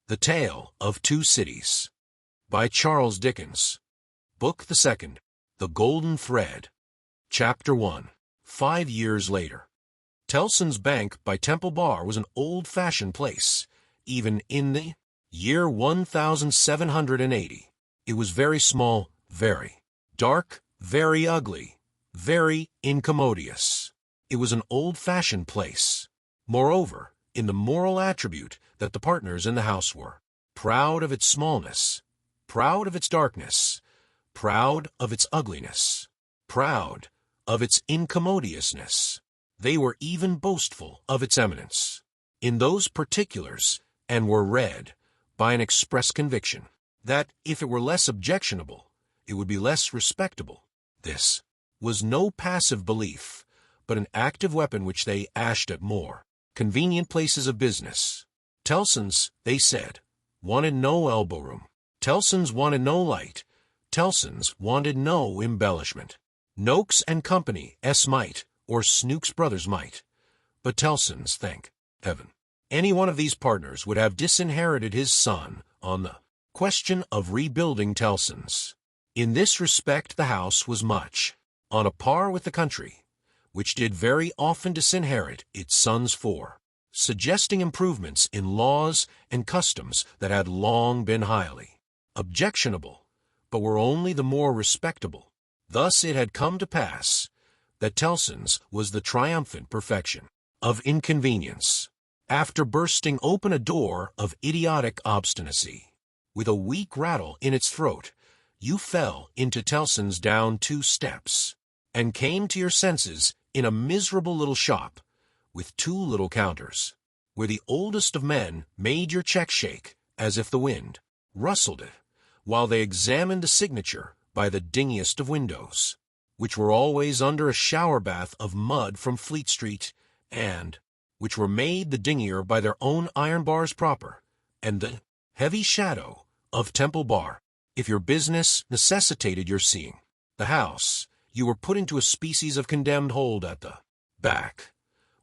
The Tale of Two Cities by Charles Dickens. Book the Second, The Golden Thread. Chapter 1. 5 years later. Tellson's Bank by Temple Bar was an old-fashioned place, even in the year 1780. It was very small, very dark, very ugly, very incommodious. It was an old-fashioned place. Moreover, in the moral attribute that the partners in the house were proud of its smallness, proud of its darkness, proud of its ugliness, proud of its incommodiousness. They were even boastful of its eminence in those particulars, and were read by an express conviction that if it were less objectionable, it would be less respectable. This was no passive belief, but an active weapon which they ashed at more convenient places of business. Tellson's, they said, wanted no elbow room. Tellson's wanted no light. Tellson's wanted no embellishment. Noakes and Company, might, or Snooks Brothers might. But Tellson's, thank heaven, any one of these partners would have disinherited his son on the question of rebuilding Tellson's. In this respect the house was much on a par with the country, which did very often disinherit its sons for suggesting improvements in laws and customs that had long been highly objectionable, but were only the more respectable. Thus it had come to pass that Tellson's was the triumphant perfection of inconvenience. After bursting open a door of idiotic obstinacy, with a weak rattle in its throat, you fell into Tellson's down 2 steps, and came to your senses in a miserable little shop, with 2 little counters, where the oldest of men made your check shake as if the wind rustled it, while they examined the signature by the dingiest of windows, which were always under a shower bath of mud from Fleet Street, and which were made the dingier by their own iron bars proper, and the heavy shadow of Temple Bar. If your business necessitated your seeing the house, you were put into a species of condemned hold at the back,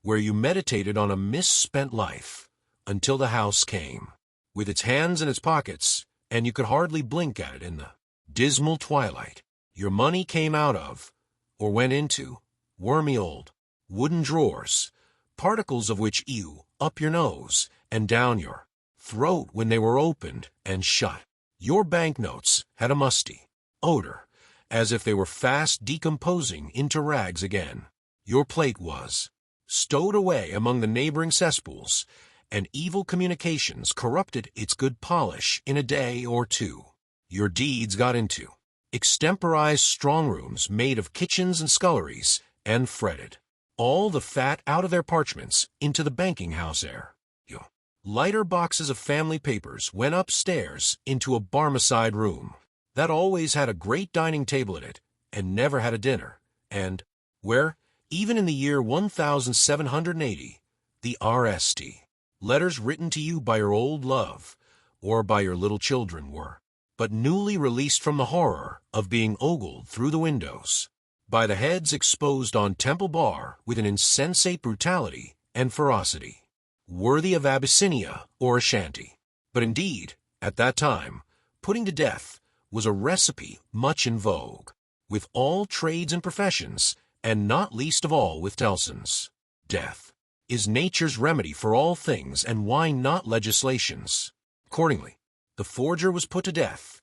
where you meditated on a misspent life, until the house came, with its hands in its pockets, and you could hardly blink at it in the dismal twilight. Your money came out of, or went into, wormy old wooden drawers, particles of which ew up your nose and down your throat when they were opened and shut. Your banknotes had a musty odor, as if they were fast decomposing into rags again. Your plate was stowed away among the neighboring cesspools, and evil communications corrupted its good polish in a day or 2. Your deeds got into extemporized strong-rooms made of kitchens and sculleries, and fretted all the fat out of their parchments into the banking-house air. Your lighter boxes of family papers went upstairs into a Barmecide room that always had a great dining table at it, and never had a dinner, and where, even in the year 1780, the R.S.T. letters written to you by your old love, or by your little children were but newly released from the horror of being ogled through the windows by the heads exposed on Temple Bar with an insensate brutality and ferocity, worthy of Abyssinia or Ashanti. But indeed, at that time, putting to death was a recipe much in vogue, with all trades and professions, and not least of all with Tellson's. Death is nature's remedy for all things, and why not legislation's? Accordingly, the forger was put to death.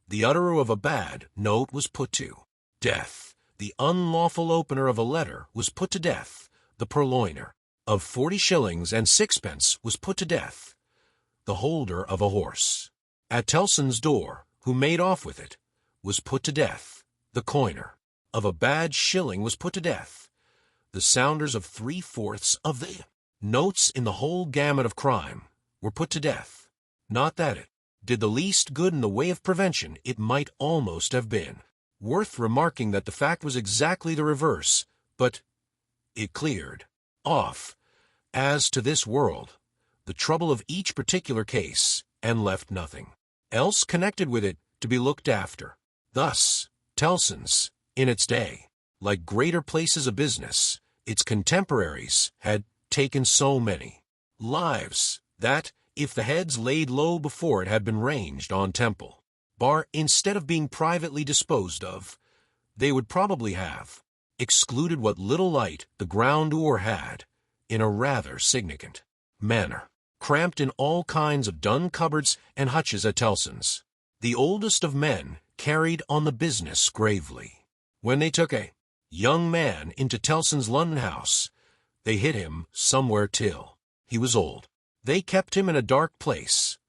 The utterer of a bad note was put to death. The unlawful opener of a letter was put to death. The purloiner of 40 shillings and 6pence was put to death. The holder of a horse at Tellson's door, who made off with it, was put to death. The coiner of a bad shilling was put to death. The sounders of 3/4 of the notes in the whole gamut of crime were put to death. Not that it did the least good in the way of prevention, it might almost have been worth remarking that the fact was exactly the reverse, but it cleared off, as to this world, the trouble of each particular case, and left nothing else connected with it to be looked after. Thus, Tellson's, in its day, like greater places of business, its contemporaries had taken so many lives that if the heads laid low before it had been ranged on temple bar instead of being privately disposed of, they would probably have excluded what little light the ground or had in a rather significant manner, cramped in all kinds of dun cupboards and hutches at Tellson's. The oldest of men carried on the business gravely. When they took a young man into Tellson's London house, they hid him somewhere till he was old. They kept him in a dark place,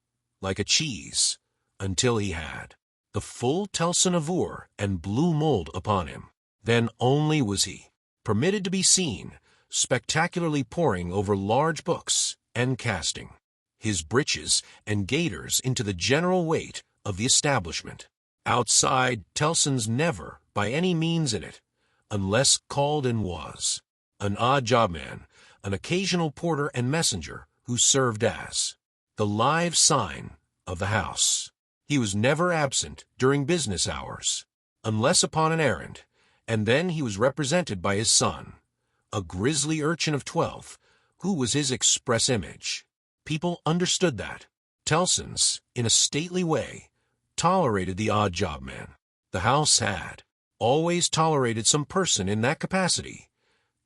like a cheese, until he had the full Tellson avour and blue mould upon him. Then only was he permitted to be seen, spectacularly poring over large books and casting his breeches and gaiters into the general weight of the establishment. Outside, Tellson's never by any means in it, unless called in was an odd job man, an occasional porter and messenger who served as the live sign of the house. He was never absent during business hours, unless upon an errand, and then he was represented by his son, a grisly urchin of 12, who was his express image. People understood that Tellson's, in a stately way, tolerated the odd job man. The house had always tolerated some person in that capacity,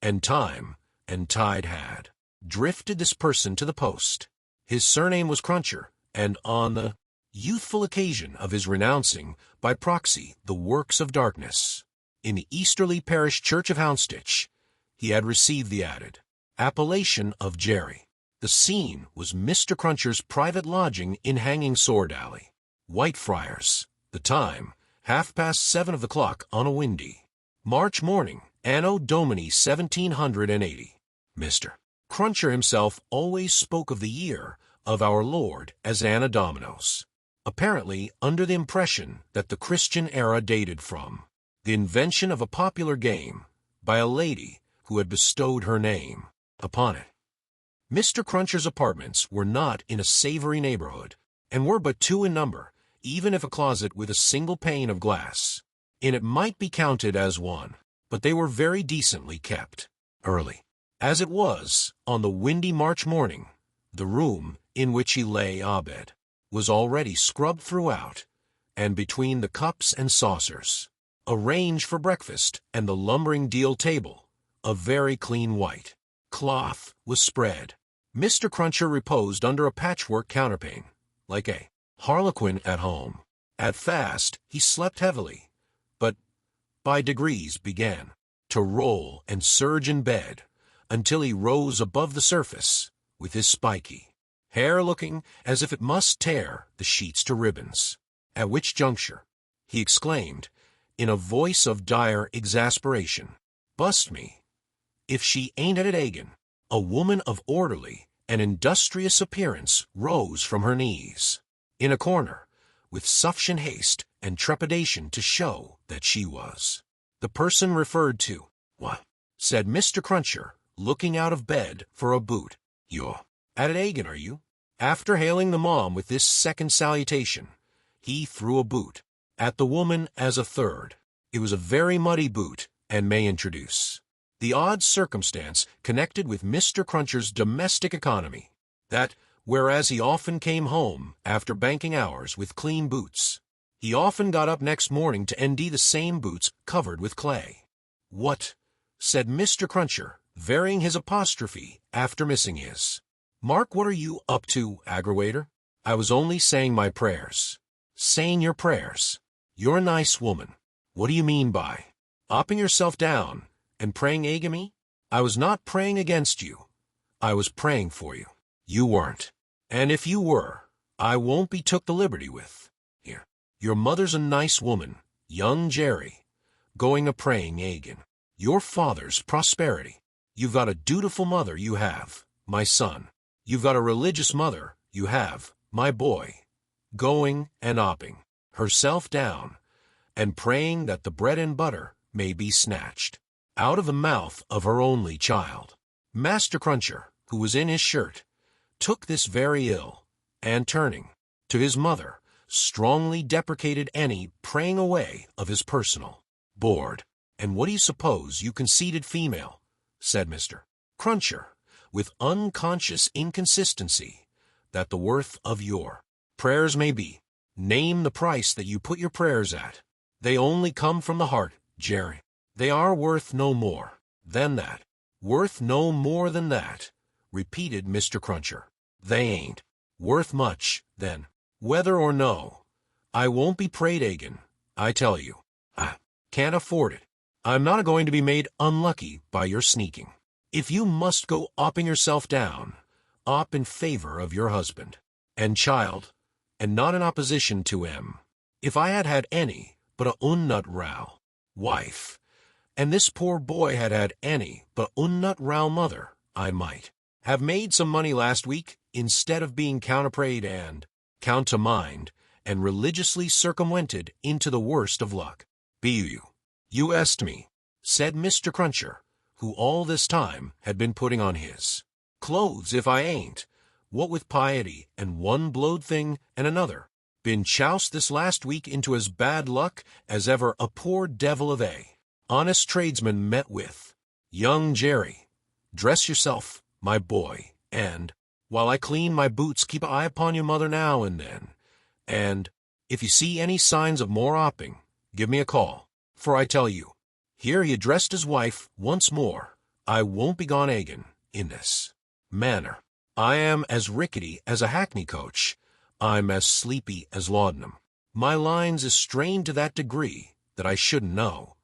and time and tide had drifted this person to the post. His surname was Cruncher, and on the youthful occasion of his renouncing by proxy the works of darkness in the Easterly Parish Church of Houndsditch, he had received the added appellation of Jerry. The scene was Mr. Cruncher's private lodging in Hanging Sword Alley, Whitefriars. The time 7:30 of the clock on a windy March morning, Anno Domini 1780. Mr. Cruncher himself always spoke of the year of our Lord as Anno Dominos, apparently under the impression that the Christian era dated from the invention of a popular game by a lady who had bestowed her name upon it. Mr. Cruncher's apartments were not in a savory neighborhood, and were but 2 in number, even if a closet with a single pane of glass in it might be counted as one, but they were very decently kept. Early as it was, on the windy March morning, the room in which he lay abed was already scrubbed throughout, and between the cups and saucers, arranged for breakfast, and the lumbering deal table, a very clean white cloth was spread. Mr. Cruncher reposed under a patchwork counterpane, like a harlequin at home. At fast he slept heavily, but by degrees began to roll and surge in bed, until he rose above the surface, with his spiky hair looking as if it must tear the sheets to ribbons, at which juncture he exclaimed, in a voice of dire exasperation, "Bust me, if she ain't at it agin." A woman of orderly and industrious appearance rose from her knees in a corner, with sufficient haste and trepidation to show that she was the person referred to. "What?" said Mr. Cruncher, looking out of bed for a boot. "You're at it agin, are you?" After hailing the mom with this second salutation, he threw a boot at the woman as a third. It was a very muddy boot, and may introduce the odd circumstance connected with Mr. Cruncher's domestic economy, that, whereas he often came home after banking hours with clean boots, he often got up next morning to nd the same boots covered with clay. "What?" said Mr. Cruncher, varying his apostrophe after missing his mark. "What are you up to, aggravator?" "I was only saying my prayers." "Saying your prayers? You're a nice woman. What do you mean by 'opping yourself down and praying agamy?" "I was not praying against you. I was praying for you." "You weren't. And if you were, I won't be took the liberty with. Here, your mother's a nice woman, young Jerry, going a-praying agin your father's prosperity. You've got a dutiful mother, you have, my son. You've got a religious mother, you have, my boy, going and 'opping herself down, and praying that the bread and butter may be snatched out of the mouth of her only child." Master Cruncher, who was in his shirt, took this very ill, and turning to his mother, strongly deprecated any praying away of his personal board. "And what do you suppose, you conceited female?" said Mr. Cruncher, with unconscious inconsistency, that the worth of your prayers may be. Name the price that you put your prayers at. They only come from the heart, Jerry. They are worth no more than that. Worth no more than that, repeated Mr. Cruncher. They ain't worth much, then. Whether or no, I won't be prayed again, I tell you. I can't afford it. I'm not going to be made unlucky by your sneaking. If you must go opping yourself down, op in favor of your husband and child, and not in opposition to 'em. If I had had any but a unnut row wife, and this poor boy had had any but unnut row mother, I might have made some money last week instead of being counterprayed and countermined and religiously circumvented into the worst of luck. Be you est me, said Mr. Cruncher, who all this time had been putting on his clothes. If I ain't, what with piety and one blowed thing and another, been choused this last week into as bad luck as ever a poor devil of a honest tradesman met with. Young Jerry, dress yourself, my boy, and, while I clean my boots, keep an eye upon your mother now and then, and, if you see any signs of more opping, give me a call, for I tell you, here he addressed his wife once more, I won't be gone again in this manner. I am as rickety as a hackney coach. I'm as sleepy as laudanum. My lines is strained to that degree that I shouldn't know,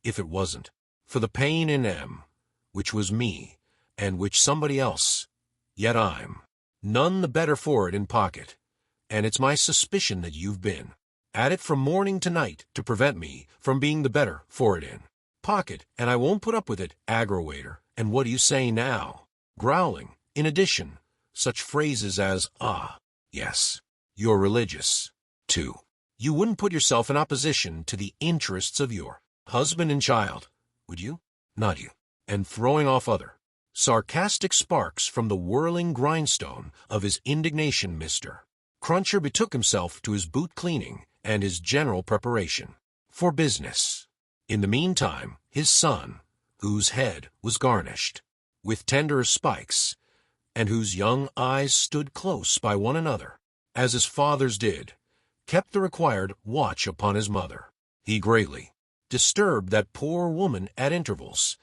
if it wasn't for the pain in 'em, which was me, and which somebody else. Yet I'm none the better for it in pocket, and it's my suspicion that you've been at it from morning to night to prevent me from being the better for it in pocket, and I won't put up with it, aggravator. And what do you say now? Growling, in addition, such phrases as, ah, yes, you're religious, too. You wouldn't put yourself in opposition to the interests of your husband and child, would you? Not you. And throwing off other sarcastic sparks from the whirling grindstone of his indignation, Mr. Cruncher betook himself to his boot cleaning and his general preparation for business. In the meantime, his son, whose head was garnished with tender spikes, and whose young eyes stood close by one another, as his father's did, kept the required watch upon his mother. He greatly disturbed that poor woman at intervals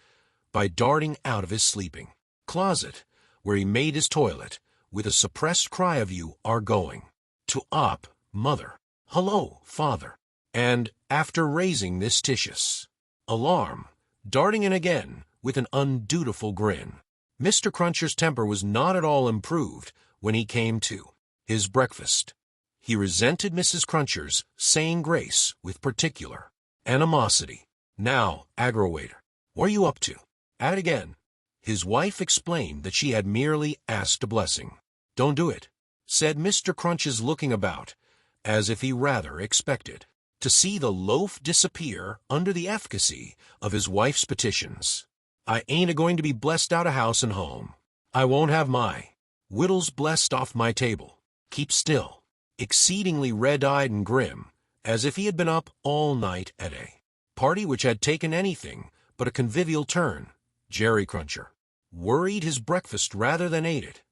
by darting out of his sleeping closet, where he made his toilet, with a suppressed cry of "You are going to op, mother. Hello, father." And, after raising this titious alarm, darting in again with an undutiful grin. Mr. Cruncher's temper was not at all improved when he came to his breakfast. He resented Mrs. Cruncher's saying grace with particular animosity. "Now, aggravator, what are you up to? At it again." His wife explained that she had merely asked a blessing. "Don't do it," said Mr. Crunches, looking about, as if he rather expected to see the loaf disappear under the efficacy of his wife's petitions. "I ain't a-going to be blessed out of house and home. I won't have my wittles blessed off my table. Keep still." Exceedingly red-eyed and grim, as if he had been up all night at a party which had taken anything but a convivial turn, Jerry Cruncher worried his breakfast rather than ate it,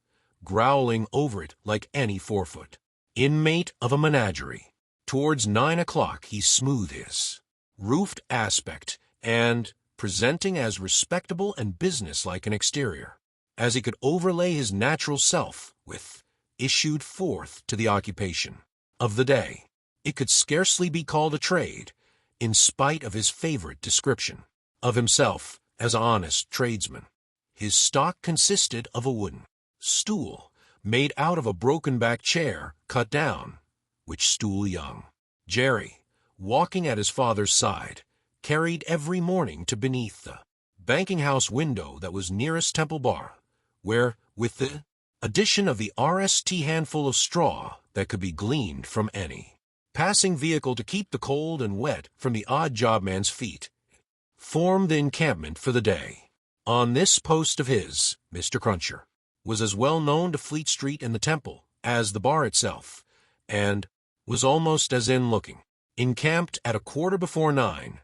growling over it like any 4-foot inmate of a menagerie. Towards 9 o'clock he smoothed his roofed aspect, and, presenting as respectable and businesslike an exterior as he could overlay his natural self with, issued forth to the occupation of the day. It could scarcely be called a trade, in spite of his favorite description of himself as an honest tradesman. His stock consisted of a wooden stool made out of a broken-back chair cut down, which stool young Jerry, walking at his father's side, carried every morning to beneath the banking-house window that was nearest Temple Bar, where, with the addition of the RST handful of straw that could be gleaned from any passing vehicle to keep the cold and wet from the odd job man's feet, formed the encampment for the day. On this post of his, Mr. Cruncher was as well known to Fleet Street and the Temple as the bar itself, and was almost as in-looking, encamped at 9:15,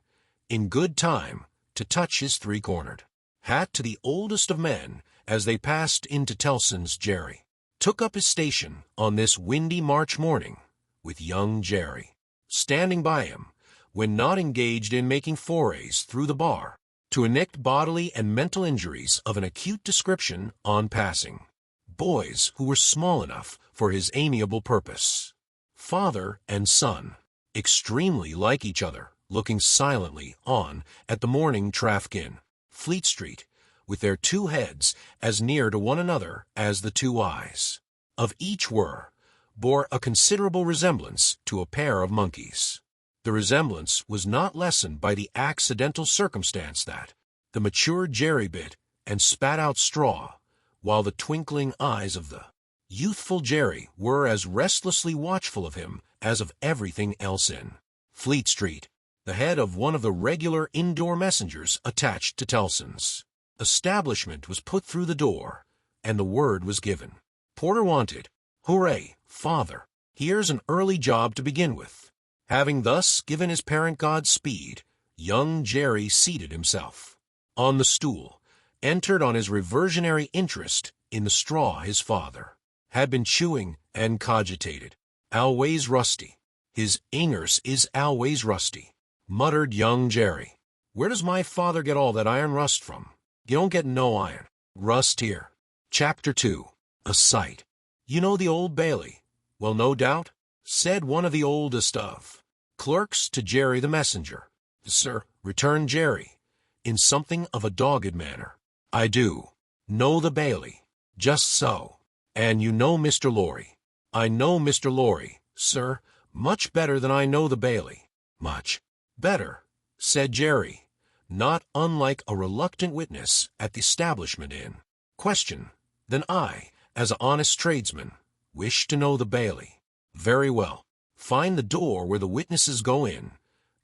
in good time to touch his three-cornered hat to the oldest of men as they passed into Tellson's Jerry. took up his station on this windy March morning with young Jerry, standing by him when not engaged in making forays through the bar to inflict bodily and mental injuries of an acute description on passing boys who were small enough for his amiable purpose. Father and son, extremely like each other, looking silently on at the morning traffic in Fleet Street, with their two heads as near to one another as the two eyes of each bore a considerable resemblance to a pair of monkeys. The resemblance was not lessened by the accidental circumstance that the mature Jerry bit and spat out straw, while the twinkling eyes of the youthful Jerry were as restlessly watchful of him as of everything else in Fleet Street. The head of one of the regular indoor messengers attached to Tellson's establishment was put through the door, and the word was given. Porter wanted. Hooray, father! Here's an early job to begin with. Having thus given his parent Godspeed, young Jerry seated himself on the stool, entered on his reversionary interest in the straw his father had been chewing, and cogitated. Always rusty. His ingers is always rusty, muttered young Jerry. Where does my father get all that iron rust from? You don't get no iron rust here. Chapter 2. A Sight. You know the Old Bailey? Well, no doubt, said one of the oldest of clerks to Jerry the messenger. Sir, returned Jerry, in something of a dogged manner. I do know the Bailey. Just so. And you know Mr. Lorry. I know Mr. Lorry, sir, much better than I know the Bailey. Much better, said Jerry, not unlike a reluctant witness at the establishment in question. Then I, as an honest tradesman, wish to know the Bailey. Very well. Find the door where the witnesses go in,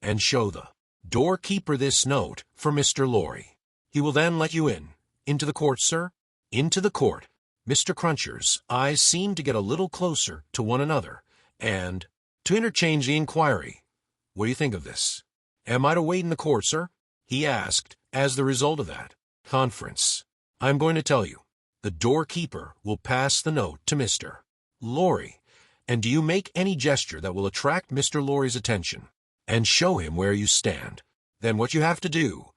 and show the doorkeeper this note for Mr. Lorry. He will then let you in. Into the court, sir? Into the court. Mr. Cruncher's eyes seemed to get a little closer to one another, and to interchange the inquiry. What do you think of this? Am I to wait in the court, sir? He asked, as the result of that conference. I am going to tell you. The doorkeeper will pass the note to Mr. Lorry, and do you make any gesture that will attract Mr. Lorry's attention, and show him where you stand. Then what you have to do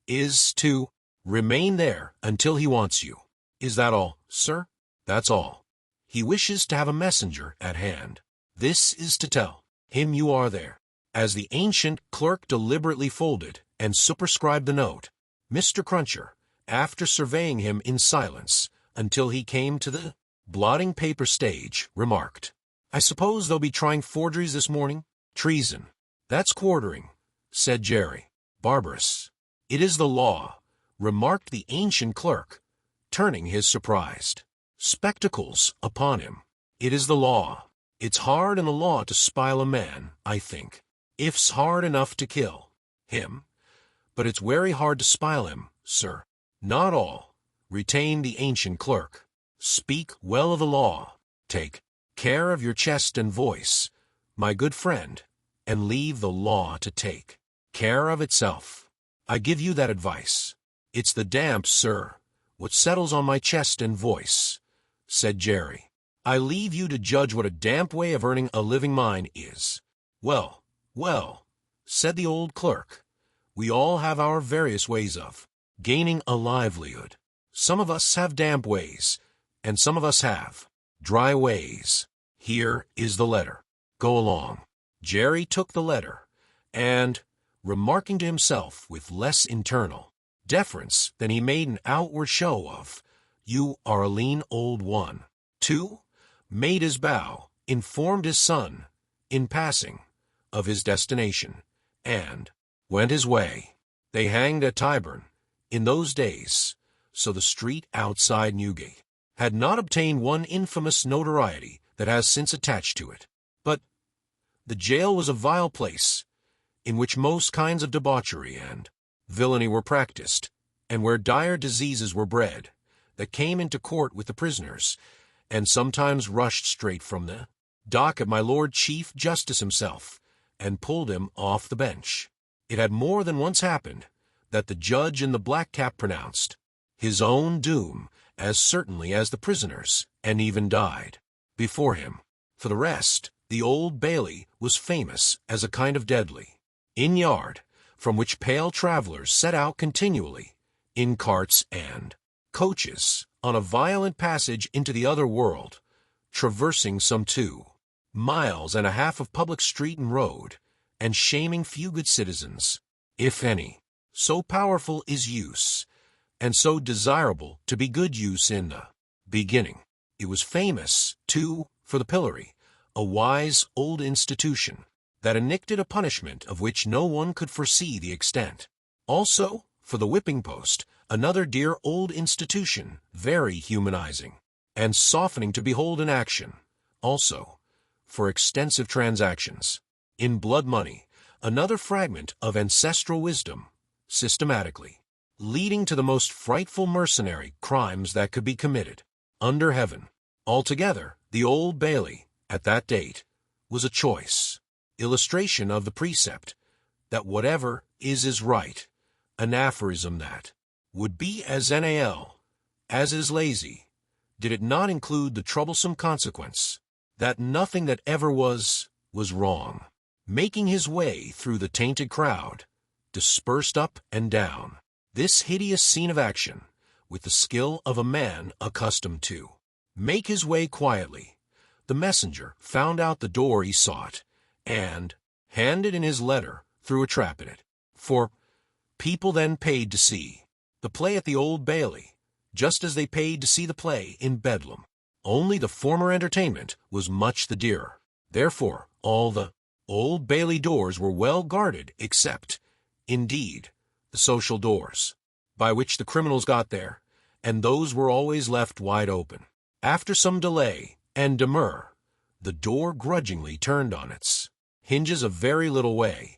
is to remain there until he wants you. Is that all, sir? That's all. He wishes to have a messenger at hand. This is to tell him you are there. As the ancient clerk deliberately folded and superscribed the note, Mr. Cruncher, after surveying him in silence until he came to the blotting paper stage, remarked, I suppose they'll be trying forgeries this morning? Treason. That's quartering, said Jerry. Barbarous. It is the law, remarked the ancient clerk, turning his surprised spectacles upon him. It is the law. It's hard in the law to spile a man, I think. If's hard enough to kill him, but it's very hard to spile him, sir. Not all, retained the ancient clerk. Speak well of the law. Take care of your chest and voice, my good friend, and leave the law to take care of itself. I give you that advice. It's the damp, sir, what settles on my chest and voice, said Jerry. I leave you to judge what a damp way of earning a living mine is. Well, well, said the old clerk, we all have our various ways of gaining a livelihood. Some of us have damp ways, and some of us have dry ways. Here is the letter. Go along. Jerry took the letter, and, remarking to himself with less internal deference than he made an outward show of, you are a lean old one, too, made his bow, informed his son, in passing, of his destination, and went his way. They hanged at Tyburn. In those days, so the street outside Newgate had not obtained one infamous notoriety that has since attached to it. But the jail was a vile place, in which most kinds of debauchery and villainy were practiced, and where dire diseases were bred, that came into court with the prisoners, and sometimes rushed straight from the dock of my Lord Chief Justice himself, and pulled him off the bench. It had more than once happened that the judge in the black cap pronounced his own doom as certainly as the prisoners, and even died before him. For the rest, the Old Bailey was famous as a kind of deadly inn-yard, from which pale travelers set out continually, in carts and coaches, on a violent passage into the other world, traversing some 2.5 miles of public street and road, and shaming few good citizens, if any. So powerful is use, and so desirable to be good use in the beginning. It was famous, too, for the pillory, a wise old institution, that enacted a punishment of which no one could foresee the extent. Also, for the whipping post, another dear old institution, very humanizing, and softening to behold in action. Also, for extensive transactions in blood money, another fragment of ancestral wisdom, systematically leading to the most frightful mercenary crimes that could be committed under heaven. Altogether, the Old Bailey, at that date, was a choice illustration of the precept that whatever is right, an aphorism that would be as NAL as is lazy, did it not include the troublesome consequence that nothing that ever was wrong. Making his way through the tainted crowd, dispersed up and down this hideous scene of action, with the skill of a man accustomed to make his way quietly, the messenger found out the door he sought, and handed in his letter through a trap in it. For people then paid to see the play at the Old Bailey, just as they paid to see the play in Bedlam. Only the former entertainment was much the dearer. Therefore, all the Old Bailey doors were well guarded, except, indeed, the social doors, by which the criminals got there, and those were always left wide open. After some delay and demur, the door grudgingly turned on its hinges a very little way,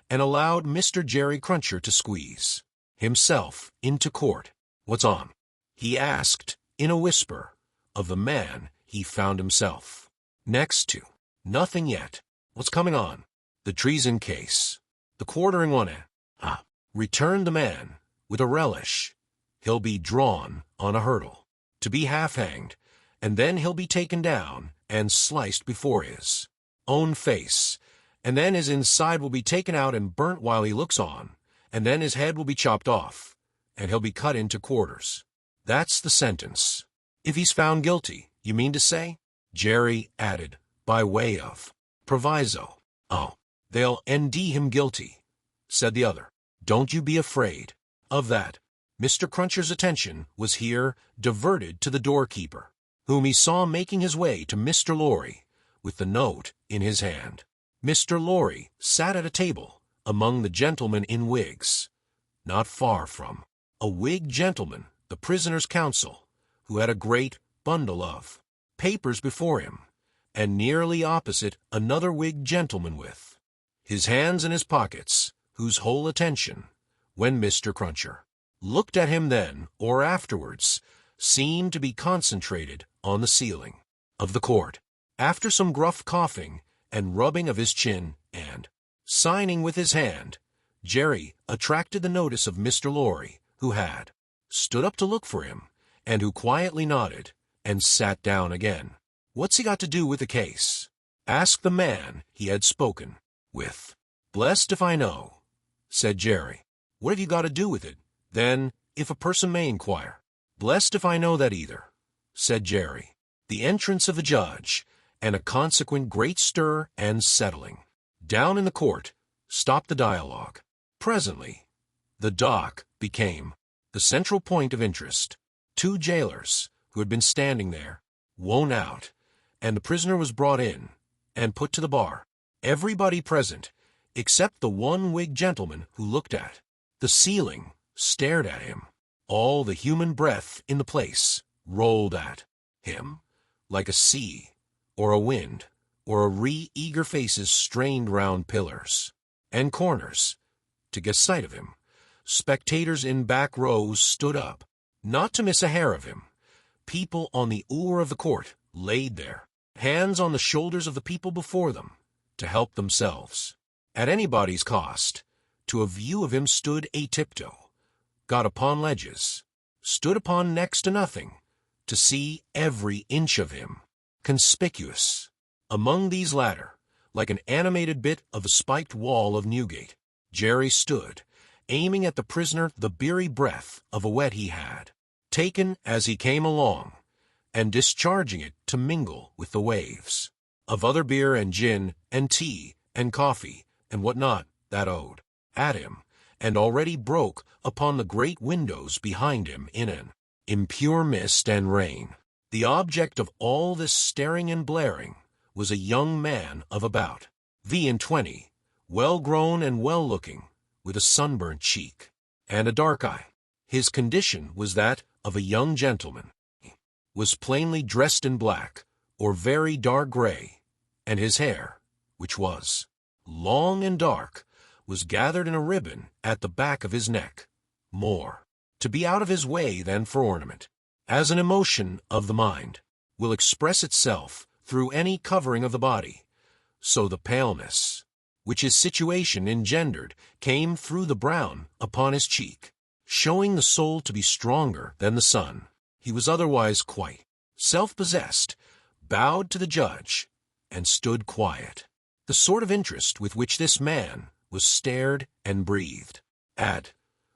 and allowed Mr. Jerry Cruncher to squeeze himself into court. "What's on?" he asked, in a whisper, of the man he found himself next to. "Nothing yet." "What's coming on?" "The treason case. The quartering one, eh?" "Ah," returned the man, with a relish. "He'll be drawn on a hurdle, to be half-hanged, and then he'll be taken down and sliced before his own face, and then his inside will be taken out and burnt while he looks on, and then his head will be chopped off, and he'll be cut into quarters. That's the sentence. If he's found guilty, you mean to say?" Jerry added, by way of proviso. "Oh, they'll ND him guilty," said the other. "Don't you be afraid of that." Mr. Cruncher's attention was here diverted to the doorkeeper, whom he saw making his way to Mr. Lorry, with the note in his hand. Mr. Lorry sat at a table among the gentlemen in wigs, not far from a Whig gentleman, the prisoner's counsel, who had a great bundle of papers before him, and nearly opposite another Whig gentleman with his hands in his pockets, whose whole attention, when Mr. Cruncher looked at him then or afterwards, seemed to be concentrated on the ceiling of the court. After some gruff coughing and rubbing of his chin and signing with his hand, Jerry attracted the notice of Mr. Lorry, who had stood up to look for him, and who quietly nodded and sat down again. "What's he got to do with the case?" asked the man he had spoken with. "Blessed if I know," said Jerry. "What have you got to do with it, then, if a person may inquire?" "Blessed if I know that either," said Jerry. The entrance of the judge, and a consequent great stir and settling down in the court, stopped the dialogue. Presently, the dock became the central point of interest. 2 jailers, who had been standing there, won out, and the prisoner was brought in and put to the bar. Everybody present, except the one Whig gentleman who looked at the ceiling, stared at him. All the human breath in the place rolled at him like a sea or a wind, or eager faces strained round pillars and corners to get sight of him. Spectators in back rows stood up, not to miss a hair of him. People on the oar of the court laid their hands on the shoulders of the people before them to help themselves, at anybody's cost, to a view of him. Stood a tiptoe, got upon ledges, stood upon next to nothing, to see every inch of him, conspicuous. Among these latter, like an animated bit of the spiked wall of Newgate, Jerry stood, aiming at the prisoner the beery breath of a whet he had, taken as he came along, and discharging it to mingle with the waves of other beer and gin and tea and coffee and what not that owed at him, and already broke upon the great windows behind him in an impure mist and rain. The object of all this staring and blaring was a young man of about 20, well-grown and well-looking, with a sunburnt cheek and a dark eye. His condition was that of a young gentleman. He was plainly dressed in black, or very dark gray, and his hair, which was long and dark, was gathered in a ribbon at the back of his neck, more to be out of his way than for ornament. As an emotion of the mind will express itself through any covering of the body, so the paleness which his situation engendered came through the brown upon his cheek, showing the soul to be stronger than the sun. He was otherwise quite self-possessed, bowed to the judge, and stood quiet. The sort of interest with which this man was stared and breathed at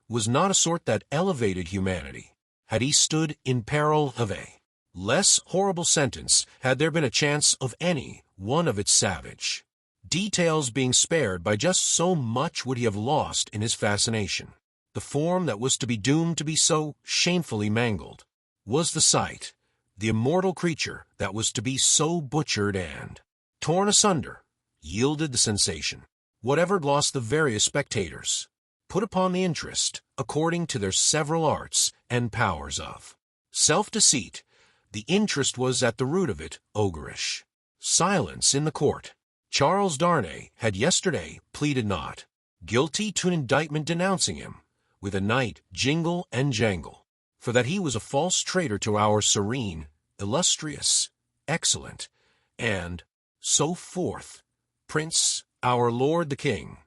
was not a sort that elevated humanity. Had he stood in peril of a less horrible sentence, had there been a chance of any one of its savage details being spared, by just so much would he have lost in his fascination. The form that was to be doomed to be so shamefully mangled was the sight. The immortal creature that was to be so butchered and torn asunder yielded the sensation. Whatever lost the various spectators, put upon the interest according to their several arts and powers of self-deceit. The interest was at the root of it ogreish. Silence in the court. Charles Darnay had yesterday pleaded not guilty to an indictment denouncing him, with a night jingle and jangle, for that he was a false traitor to our serene, illustrious, excellent, and so forth, Prince, our Lord the King,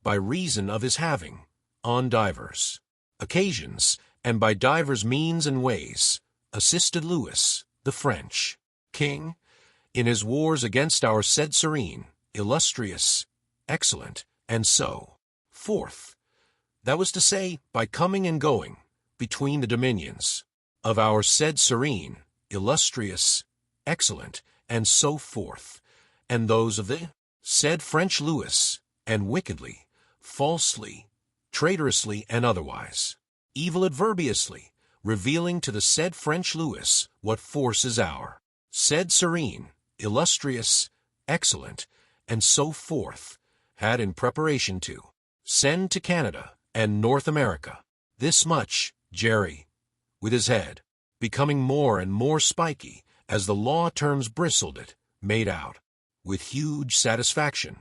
by reason of his having, on divers occasions, and by divers means and ways, assisted Louis, the French King, in his wars against our said serene, illustrious, excellent, and so forth. That was to say, by coming and going between the dominions of our said serene, illustrious, excellent, and so forth, and those of the said French Louis, and wickedly, falsely, traitorously, and otherwise, evil adverbiously, revealing to the said French Louis what force is our said serene, illustrious, excellent, and so forth, had in preparation to send to Canada and North America. This much Jerry, with his head becoming more and more spiky as the law terms bristled it, made out with huge satisfaction,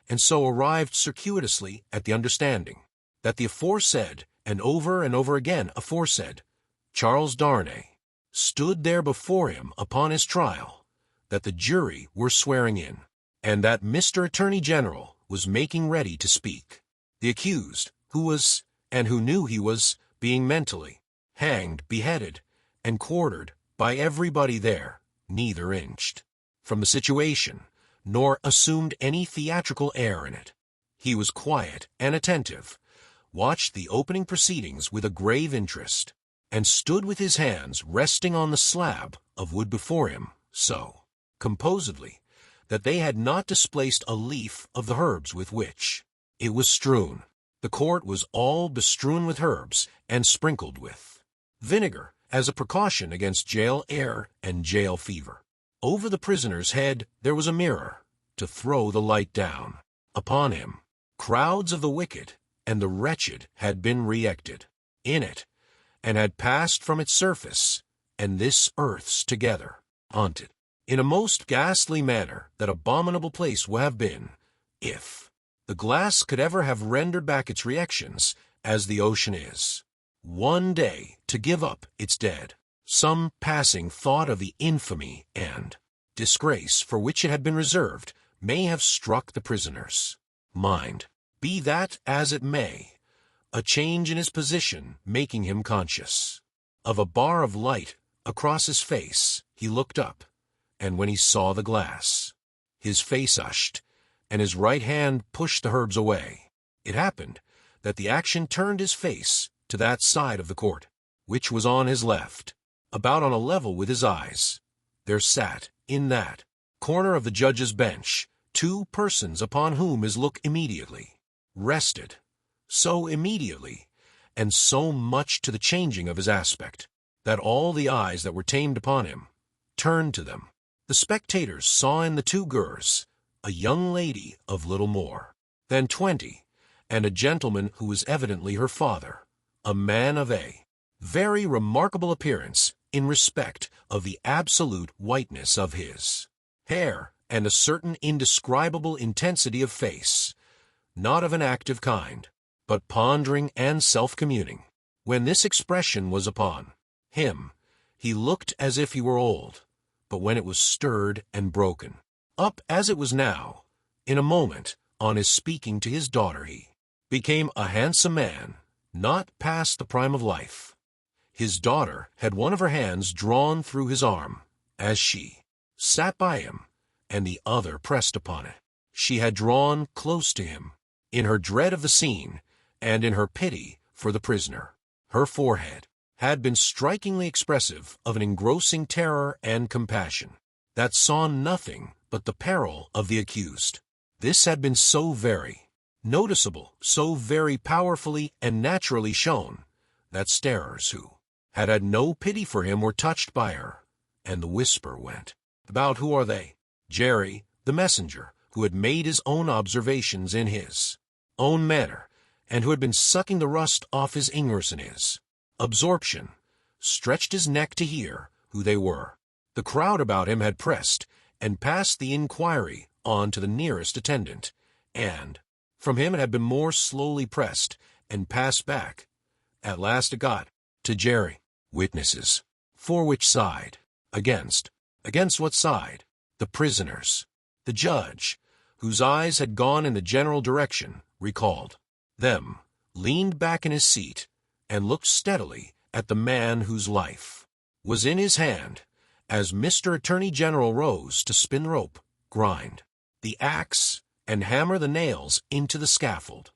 and so arrived circuitously at the understanding that the aforesaid and over again aforesaid Charles Darnay stood there before him upon his trial, that the jury were swearing in, and that Mr. Attorney General was making ready to speak. The accused, who was, and who knew he was, being mentally hanged, beheaded, and quartered by everybody there, neither inched from the situation, nor assumed any theatrical air in it. He was quiet and attentive, watched the opening proceedings with a grave interest, and stood with his hands resting on the slab of wood before him, so composedly that they had not displaced a leaf of the herbs with which it was strewn. The court was all bestrewn with herbs and sprinkled with vinegar as a precaution against jail air and jail fever. Over the prisoner's head there was a mirror to throw the light down upon him. Crowds of the wicked and the wretched had been re-ected in it, and had passed from its surface and this earth's together, haunted in a most ghastly manner. That abominable place would have been, if the glass could ever have rendered back its reactions, as the ocean is one day to give up its dead. Some passing thought of the infamy and disgrace for which it had been reserved may have struck the prisoner's mind. Be that as it may, a change in his position making him conscious of a bar of light across his face, he looked up, and when he saw the glass, his face hushed, and his right hand pushed the herbs away. It happened that the action turned his face to that side of the court, which was on his left, about on a level with his eyes. There sat, in that corner of the judge's bench, two persons upon whom his look immediately rested, so immediately, and so much to the changing of his aspect, that all the eyes that were tamed upon him turned to them. The spectators saw in the two girls a young lady of little more than 20, and a gentleman who was evidently her father, a man of a very remarkable appearance in respect of the absolute whiteness of his hair and a certain indescribable intensity of face, not of an active kind, but pondering and self-communing. When this expression was upon him, he looked as if he were old, but when it was stirred and broken up as it was now, in a moment, on his speaking to his daughter, he became a handsome man, not past the prime of life. His daughter had one of her hands drawn through his arm, as she sat by him, and the other pressed upon it. She had drawn close to him, in her dread of the scene, and in her pity for the prisoner. Her forehead had been strikingly expressive of an engrossing terror and compassion, that saw nothing but the peril of the accused. This had been so very noticeable, so very powerfully and naturally shown, that starers who had had no pity for him were touched by her, and the whisper went about, "Who are they?" Jerry, the messenger, who had made his own observations in his own manner, and who had been sucking the rust off his Ingers in his absorption, stretched his neck to hear who they were. The crowd about him had pressed and passed the inquiry on to the nearest attendant, and from him it had been more slowly pressed and passed back. At last it got to Jerry. Witnesses. For which side? Against. Against what side? The prisoners. The judge, whose eyes had gone in the general direction, recalled them, leaned back in his seat, and looked steadily at the man whose life was in his hand, as Mr. Attorney General rose to spin rope, grind the axe, and hammer the nails into the scaffold.